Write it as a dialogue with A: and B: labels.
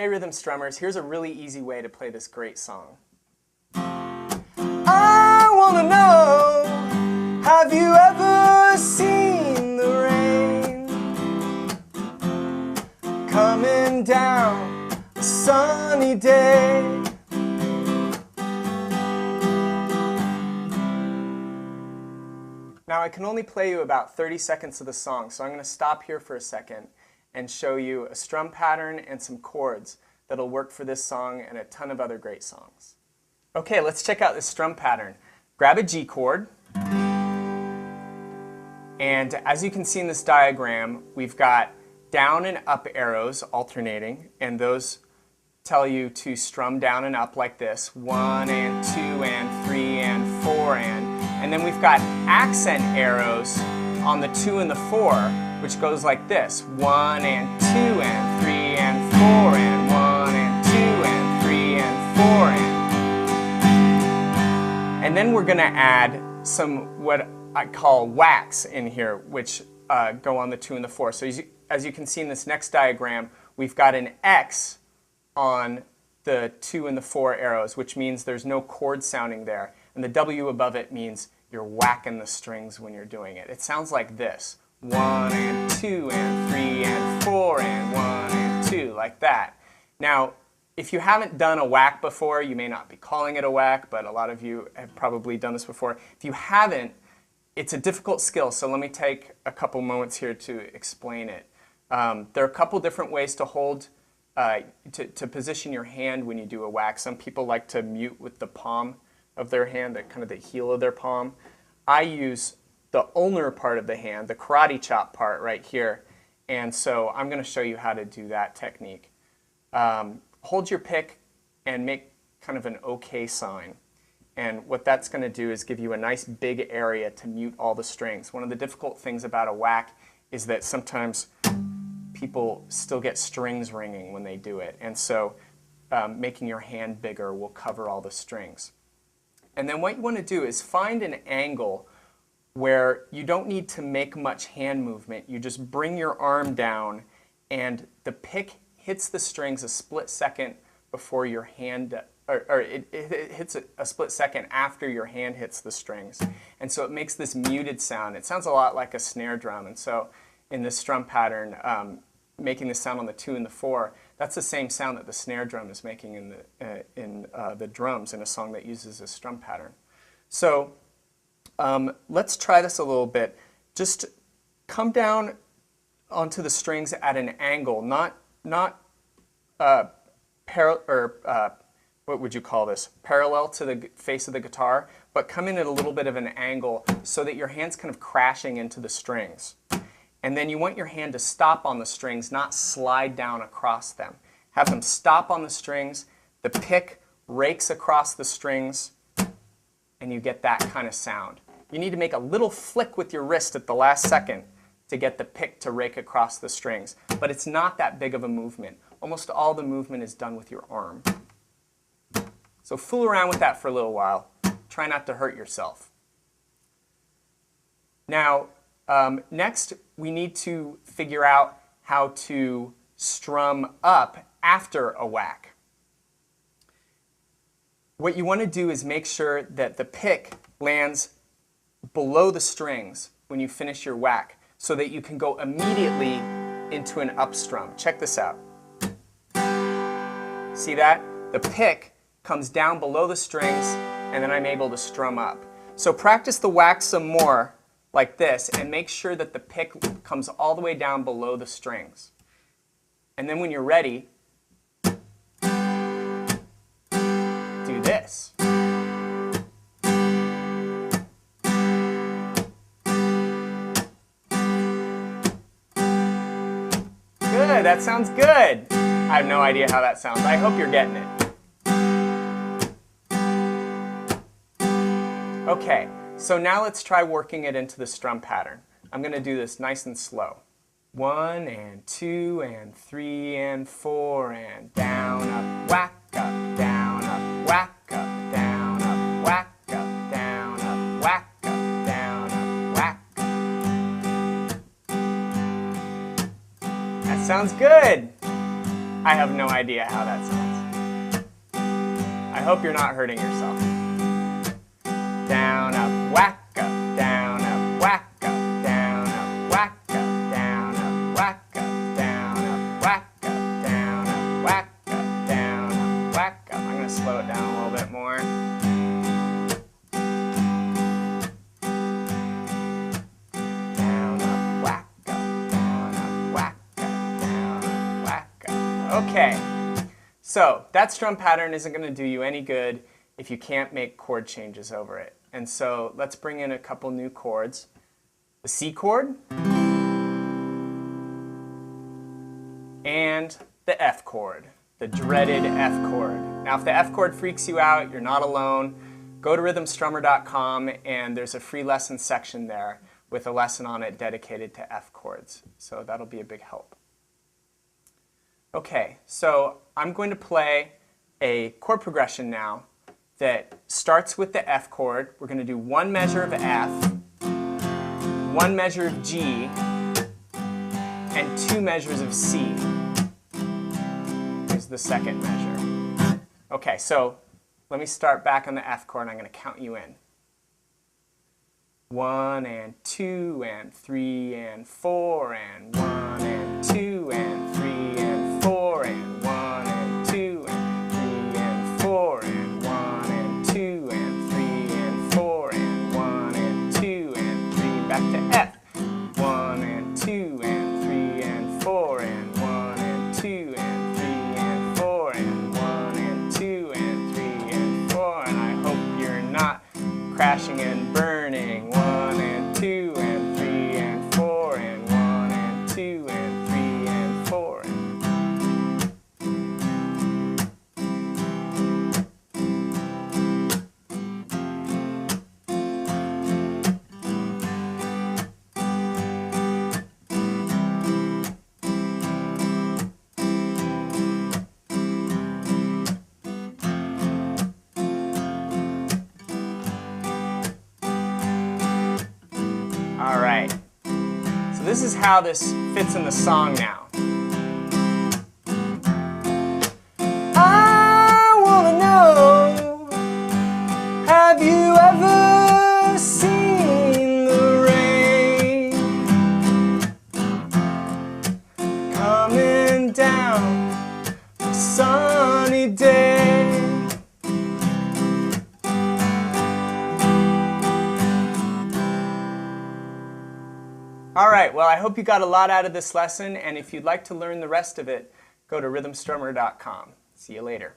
A: Hey Rhythm Strummers, here's a really easy way to play this great song. I wanna know, have you ever seen the rain coming down a sunny day? Now I can only play you about 30 seconds of the song, so I'm going to stop here for a second and show you a strum pattern and some chords that'll work for this song and a ton of other great songs. Okay, let's check out this strum pattern. Grab a G chord, and as you can see in this diagram, we've got down and up arrows alternating, and those tell you to strum down and up like this, 1 and 2 and 3 and 4 and then we've got accent arrows on the 2 and the 4, which goes like this, 1 and 2 and 3 and 4 and 1 and 2 and 3 and 4 and then we're going to add some what I call whacks in here, which go on the 2 and the 4. So as you can see in this next diagram, we've got an X on the 2 and the 4 arrows, which means there's no chord sounding there. And the W above it means you're whacking the strings when you're doing it. It sounds like this. 1 and 2 and 3 and 4 and 1 and 2, like that. Now, if you haven't done a whack before, you may not be calling it a whack, but a lot of you have probably done this before. If you haven't, it's a difficult skill, so let me take a couple moments here to explain it. There are a couple different ways to hold to position your hand when you do a whack. Some people like to mute with the palm of their hand, kind of the heel of their palm. I use the ulnar part of the hand, the karate chop part right here, and so I'm going to show you how to do that technique. Hold your pick and make kind of an OK sign, and what that's going to do is give you a nice big area to mute all the strings. One of the difficult things about a whack is that sometimes people still get strings ringing when they do it, and so making your hand bigger will cover all the strings. And then what you want to do is find an angle where you don't need to make much hand movement. You just bring your arm down and the pick hits the strings a split second before your hand, or it hits a split second after your hand hits the strings. And so it makes this muted sound. It sounds a lot like a snare drum, and so in this strum pattern, making the sound on the 2 and the 4, that's the same sound that the snare drum is making in the drums in a song that uses this strum pattern. So let's try this a little bit. Just come down onto the strings at an angle, not what would you call this? Parallel to the face of the guitar, but come in at a little bit of an angle so that your hand's kind of crashing into the strings. And then you want your hand to stop on the strings, not slide down across them. Have them stop on the strings, the pick rakes across the strings, and you get that kind of sound. You need to make a little flick with your wrist at the last second to get the pick to rake across the strings. But it's not that big of a movement. Almost all the movement is done with your arm. So fool around with that for a little while. Try not to hurt yourself. Now, next, we need to figure out how to strum up after a whack. What you want to do is make sure that the pick lands below the strings when you finish your whack so that you can go immediately into an up strum. Check this out. See that? The pick comes down below the strings and then I'm able to strum up. So practice the whack some more like this, and make sure that the pick comes all the way down below the strings. And then when you're ready, do this. Good, that sounds good. I have no idea how that sounds. I hope you're getting it. Okay. So now let's try working it into the strum pattern. I'm going to do this nice and slow. 1 and 2 and 3 and 4 and down, up, whack, up, down, up, whack, up, down, up, whack, up, down, up, whack, up, down, up, whack. That sounds good. I have no idea how that sounds. I hope you're not hurting yourself. Down, up, whack, up, down, up, whack, up, down, up, whack, up, down, up, whack, up, down, up, whack, up, down, up, whack, up, down, up, whack, up. I'm going to slow it down a little bit more. Down, up, whack, up, down, up, whack, up, down, up, whack, up. Okay, so that strum pattern isn't going to do you any good if you can't make chord changes over it. And so let's bring in a couple new chords. The C chord and the F chord, the dreaded F chord. Now if the F chord freaks you out, you're not alone. Go to rhythmstrummer.com and there's a free lesson section there with a lesson on it dedicated to F chords. So that'll be a big help. Okay, so I'm going to play a chord progression now that starts with the F chord. We're going to do one measure of F, one measure of G, and two measures of C. Here's the second measure. Okay, so let me start back on the F chord and I'm going to count you in. 1 and 2 and 3 and 4 and 1 and 2 and 3 and 4 and 1 and 2 and 3 and 4 and 1 and 2 and 3 and 4 and 1 and 2 and 3. Back to F. 1 and 2 and 3 and 4 and 1 and 2 and 3 and 4 and 1 and 2 and 3 and 4. And I hope you're not crashing and burning. 1 and 2 and 3 and 4 and 1 and 2 and 3 and 4. All right, so this is how this fits in the song now. I wanna know, have you ever seen the rain coming down a sunny day? All right, well, I hope you got a lot out of this lesson, and if you'd like to learn the rest of it, go to rhythmstrummer.com. See you later.